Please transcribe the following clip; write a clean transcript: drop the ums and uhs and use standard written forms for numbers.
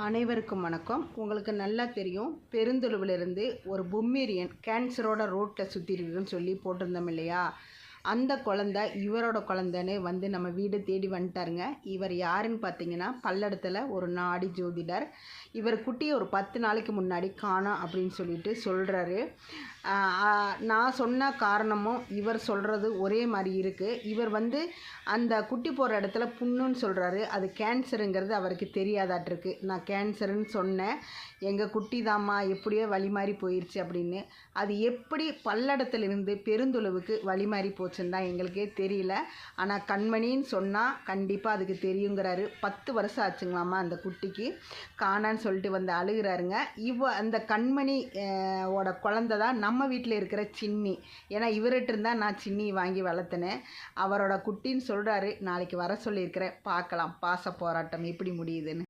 அனைவருக்கும் வணக்கம். உங்களுக்கு நல்லா தெரியும், பெருந்தொழுவிலிருந்து ஒரு பொம்மேரியன் கேன்சரோட ரோட்டில் சுற்றிருக்குன்னு சொல்லி போட்டிருந்தோம் இல்லையா? அந்த குழந்தை இவரோட குழந்தைன்னு வந்து நம்ம வீடு தேடி வந்துட்டாருங்க. இவர் யாருன்னு பார்த்தீங்கன்னா, பல்லடத்தில் ஒரு நாடி ஜோதிடர். இவர் குட்டியை ஒரு 10 நாளைக்கு முன்னாடி காணோம் அப்படின்னு சொல்லிட்டு சொல்கிறாரு. நான் சொன்ன காரணமும் இவர் சொல்கிறது ஒரே மாதிரி இருக்குது. இவர் வந்து அந்த குட்டி போகிற இடத்துல புண்ணுன்னு சொல்கிறாரு. அது கேன்சருங்கிறது அவருக்கு தெரியாதாட்டிருக்கு. நான் கேன்சருன்னு சொன்னேன், எங்கள் குட்டி தாம்மா எப்படியோ வழி மாறி போயிடுச்சு அப்படின்னு. அது எப்படி பல்லடத்துலேருந்து பெருந்தொழுவுக்கு வழி மாறி போச்சுன்னு தான் எங்களுக்கே தெரியல. ஆனால் கண்மணின்னு சொன்னால் கண்டிப்பாக அதுக்கு தெரியுங்கிறாரு. 10 வருஷம் ஆச்சுங்களாம்மா அந்த குட்டிக்கு காணான்னு சொல்லிட்டு வந்து அழுகிறாருங்க. அந்த கண்மணி ஓட குழந்தை தான் நம்ம வீட்டில் இருக்கிற சின்னி. ஏன்னா இவர்கிட்ட இருந்தால் நான் சின்னி வாங்கி வளர்த்தினேன். அவரோட குட்டின்னு சொல்கிறாரு. நாளைக்கு வர சொல்லியிருக்கிறேன், பார்க்கலாம் பாச போராட்டம் எப்படி முடியுதுன்னு.